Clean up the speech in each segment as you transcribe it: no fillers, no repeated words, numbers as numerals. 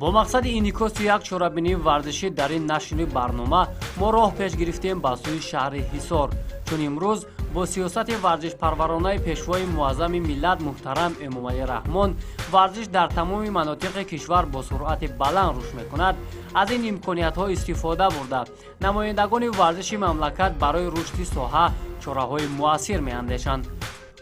با مقصد انعکاس یک چورابینی ورزشی در این نشر برنامه ما راه پیش گرفتیم به سوی شهر حصار، چون امروز با سیاست ورزش پرورانه پیشوای معظم ملت محترم امامعلی رحمان ورزش در تمام مناطق کشور با سرعت بلند رشد میکند. از این امکانیت ها استفاده برده نمایندگان ورزش مملکت برای رشد ساحه چاره‌های مؤثر میاندیشند.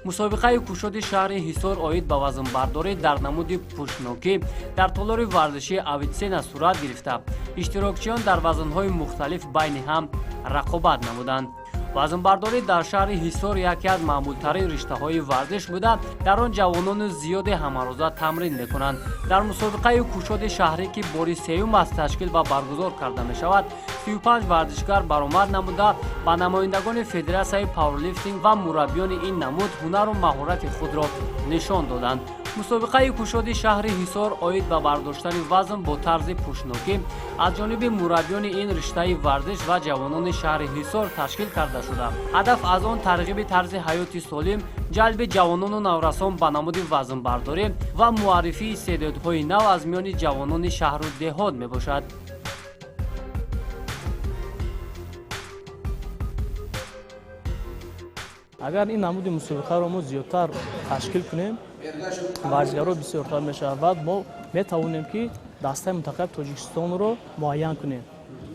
مسابقه کشاد شهر حصار اوید به وزن برداری در نمود پوشناکی در تالار ورزشی اویتسین صورت گرفته. اشتراکچیان در وزن‌های مختلف بین هم رقابت نمودند. وزن برداری در شهر حصار یکی از معمول‌ترین رشته‌های ورزش بوده. در آن جوانان زیاد همروزه تمرین می‌کنند. در مسابقه کشاد شهری که باری سوم از تشکیل و برگزار کرده می‌شود، 35 ورزشکار برآمد نموده با نمایندگان فدراسیون پاورلیفتینگ و مربیان این نمود هنر و مهارت خود را نشان دادند. مسابقه کشاد شهر حصار اوید به برداشتن وزن با طرز پوشناکی از جانب مربیان این رشته ورزش و جوانان شهر حصار تشکیل کرده شده. هدف از آن ترغیب طرز حیات سالم، جلب جوانان و نورسان به نمود وزن برداری و معرفی استعدادهای نو از میان جوانان شهر و دهات می باشد. اگر این نمود مسابقه را ما زیادتر تشکیل کنیم، ورزشکارا بسیارتر میشود. ما میتوانیم که دسته منتخب تاجیکستان را معین کنیم.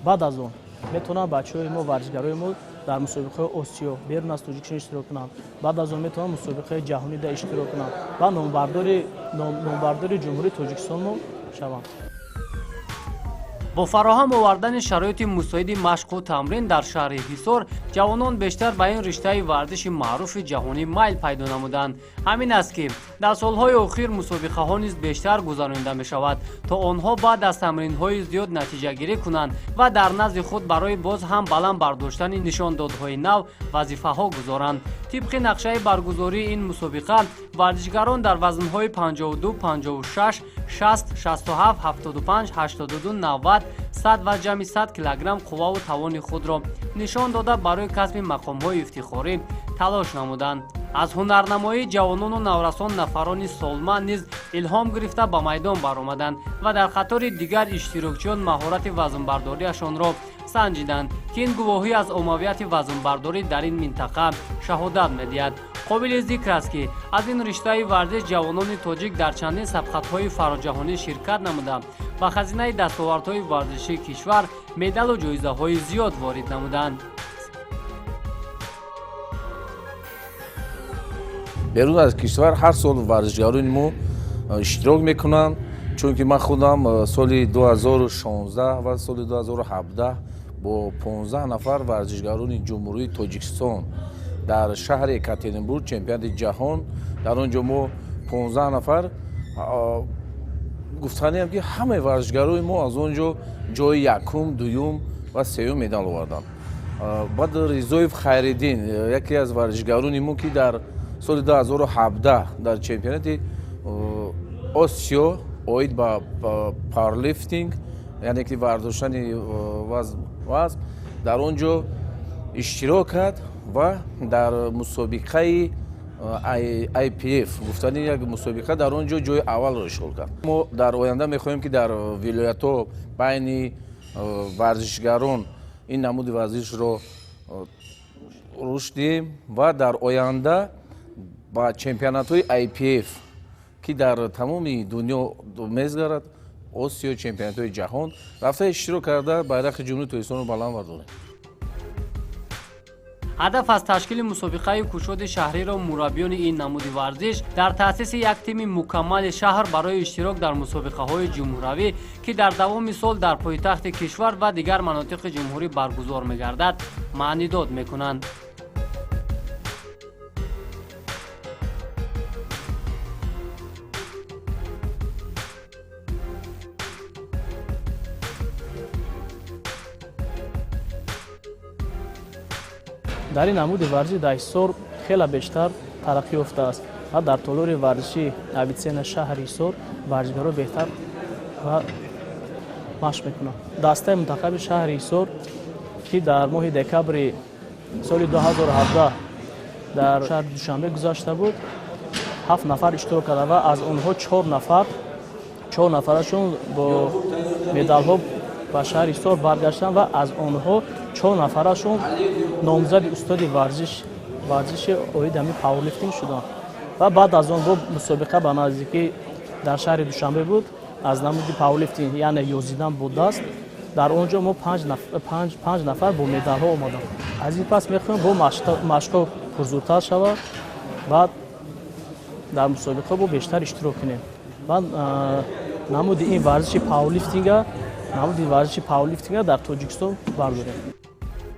بعد از آن میتونن بچه‌های ما ورزشکارای ما در مسابقه آسیا بیرون از تاجیکستان اشتراک کنند. بعد از آن میتونن مسابقه جهانی در اشتراک کنند و نامبردار جمهوری تاجیکستان ما شوند. با فراهم آوردن شرایط مساعد مشق و تمرین در شهر حصار، جوانان بیشتر به این رشته ورزش معروف جهانی میل پیدا نمودند. همین است که در سالهای اخیر مسابقه ها نیز بیشتر گذرانده می شود تا آنها بعد از تمرین های زیاد نتیجه گیری کنند و در نزد خود برای باز هم بلند برداشتن نشاندادهای نو وظیفه ها گذارند. طبق نقشه برگزاری این مسابقه، ورزشکاران در وزن‌های 52، 56، 60، 67، 75، 82، 90، 100 و جمعی 100 کیلوگرم قوا و توان خود را نشان داده برای کسب مقام‌های افتخاری تلاش نمودند. از هنرنمایی جوانان و نورسان نفران سالمند نیز الهام گرفته به میدان برآمدند و در قطار دیگر اشتراکچیان مهارت وزن‌برداریشان را سنجیدند که این گواهی از عمومیت وزن‌برداری در این منطقه شهادت می‌دهد. قابل ذکر است که از این رشته ورزش جوانان تاجیک در چندین سبقت‌های فراجهانی شرکت نمودند و خزینه دستاوردهای ورزشی کشور مدال و جایزه‌های زیاد وارد نمودند. بیرون از کشور هر سال ورزشکاران ما اشتراک میکنند، چون که من خودم سال 2016 و سال 2017 با 15 نفر ورزشکاران جمهوری تاجیکستان در شهر یکاترینبورگ چمپیونات جهان، در آنجا ما 15 نفر گفتنیم که همه ورزشکاران ما از آنجا جای یکم، دوم و سوم مدال آوردند. بعد رضایف خیرالدین یکی از ورزشکاران ما که در سال 2017 در چمپیونات آسیا اوید با پاورلیفتینگ، یعنی که برداشتن وزن در آنجا اشتراک کرد و در مسابقه IPF گفتن یک مسابقه در آنجا جای اول را اشغال کرد. ما در آینده می‌خواهیم که در ولایت‌ها بین ورزشکاران این نمود ورزش را رشد دهیم و در آینده با چمپیونات‌های IPF که در تمام دنیا می‌گذرد، آسیا چمپیونات‌های جهان رفته اشتراک کرده بیرق جمهوری تاجیکستان را بلند برداریم. هدف از تشکیل مسابقه کشاد شهری را مربیان این نمود ورزش در تأسیس یک تیم مکمل شهر برای اشتراک در مسابقه‌های جمهوری که در دوام سال در پایتخت کشور و دیگر مناطق جمهوری برگزار می‌گردد معنی داد می‌کنند. در این نمود ورزشی در حصار خیلی بیشتر ترقی یافته است و در تالار ورزشی اویتسین شهر حصار ورزشکارا بهتر و مشق میکنند. دسته منتخب شهر حصار که در ماه دکبر سال 2017 در شهر دوشنبه گذاشته بود 7 نفر اشتراک کرده و از آنها 4 نفر 4 нафарашон бо медалҳо ба шаҳри Ҳисор баргаштанд ва аз онҳо 4 нафарашон номзади устоди варзиши оид ҳамин пауэрлифтинг шуданд. ва баъд аз он бо мусобиқа ба наздикӣ дар шаҳри Душанбе буд аз намуди пауэрлифтинг яъне ёзидан бо даст. дар он ҷо мо 5 нафар бо медалҳо омадам. аз ин пас мехоҳем бо машқҳо пурзуртар шавад, баъд дар мусобиқа бо бештар иштирок кунем. ва намуди ин варзиши пауэрлифтинга дар Тоҷикистон бардорем.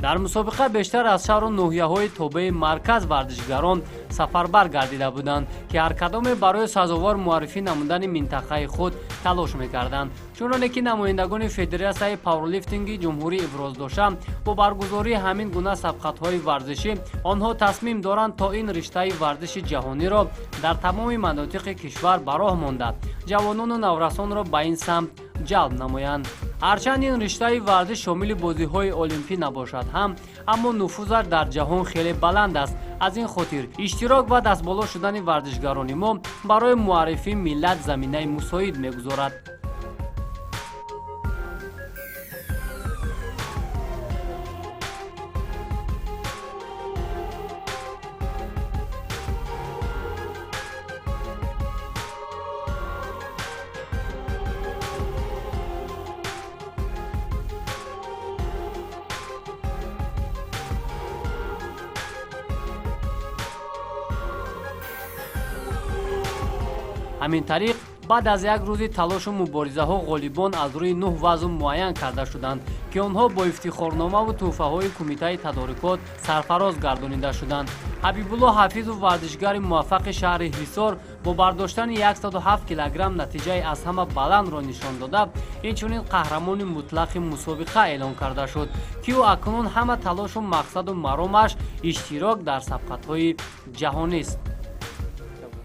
дар мусобиқа бештар аз шаҳру ноҳияҳои тобаи марказ варзишгарон сафарбар гардида буданд, ки ҳар кадоме барои сазовор муаррифӣ намудани минтақаи худ талош мекарданд. чуноне ки намояндагони Федератсияи пауэрлифтинги ҷумҳурӣ иброз доштанд, бо баргузории ҳамин гуна сабқатҳои варзишӣ онҳо тасмим доранд то ин риштаи варзиши ҷаҳониро дар тамоми манотиқи кишвар ба роҳ монда ҷавонону наврасонро ба ин самт ҷалб намоянд. ҳарчанд ин риштаи варзиш шомили бозиҳои олимпӣ набошад ҳам, аммо нуфузаш дар ҷаҳон хеле баланд аст. аз ин хотир иштирок ва дастболо шудани варзишгарони мо барои муаррифии миллат заминаи мусоид мегузорад. ҳамин тариқ баъд аз як рӯзи талошу муборизаҳо ғолибон аз рӯи 9 вазн муайян карда шуданд, ки онҳо бо ифтихорномаву тӯҳфаҳои кумитаи тадорикот сарфароз гардонида шуданд. ҳабибулло ҳафизов варзишгари муваффақи шаҳри Ҳисор бо бардоштани 107 килограмм натиҷаи аз ҳама баландро нишон дода, инчунин қаҳрамони мутлақи мусобиқа эълон карда шуд, ки ӯ акнун ҳама талошу мақсаду маромаш иштирок дар сабқатҳои ҷаҳонист.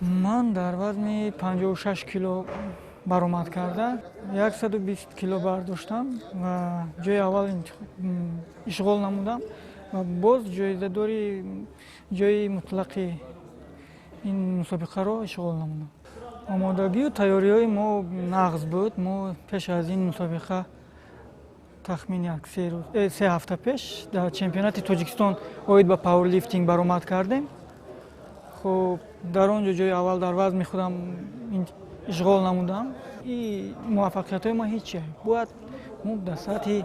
ман дар вазни 56 кило баромад карда 120 кило бардоштам ва ҷои аввал ишғол намудам ва боз ҷоизадори ҷои мутлақи ин мусобиқаро ишғол намудам. омодагию тайёриҳои мо нағз буд. мо пеш аз ин мусобиқа тахмини 3 ҳафта пеш дар чемпионати Тоҷикистон оид ба пауэрлифтинг баромад кардем. خب در اونجا جای اول در وزن خودم اشغال نمودم. این موفقیت های ما هیچیه. باید در سطح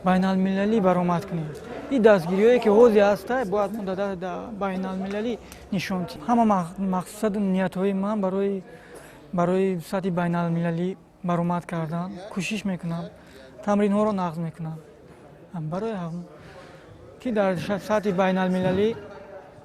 بین المللی برآمد کنیم. این دستگیری هایی که حوزه هسته باید ما در بین المللی نشون دهیم. همه مقصد و نیت های من برای سطح بین المللی برآمد کردن کوشش میکنم. تمرین ها رو نقض میکنم. برای هم که در سطح بین المللی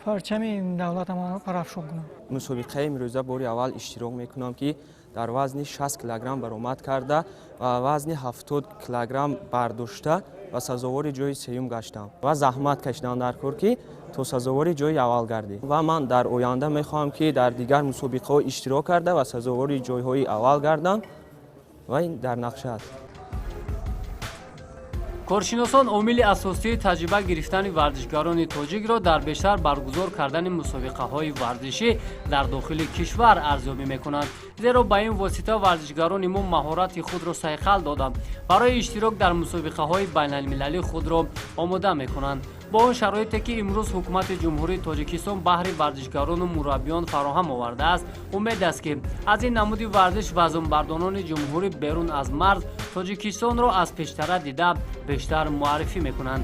پرچم دولتمان رو پرافشان کنم. مسابقه امروزه باری اول اشتراک میکنم که در وزن 60 کیلوگرم برآمد کرده و وزن 70 کیلوگرم برداشته و سزاوار جای سوم گشتم و زحمت کشیدم در کار که تا سزاوار جای اول گردید و من در آینده میخواهم که در دیگر مسابقه ها اشتراک کرده و سزاوار جای های اول گردم و این در نقشه است. коршиносон омили асосии таҷриба гирифтани варзишгарони тоҷикро дар бештар баргузор кардани мусобиқаҳои варзишӣ дар дохили кишвар арзёбӣ мекунанд, зеро ба ин восита варзишгарони мо маҳорати худро сайқал дода барои иштирок дар мусобиқаҳои байналмилалии худро омода мекунанд. бо он шароите ки имрӯз ҳукумати ҷумҳурии Тоҷикистон баҳри варзишгарону мураббиён фароҳам овардааст, умед аст ки аз ин намуди варзиш вазнбардонони ҷумҳурӣ берун аз марз Тоҷикистонро аз пештара дида бештар муаррифӣ мекунанд.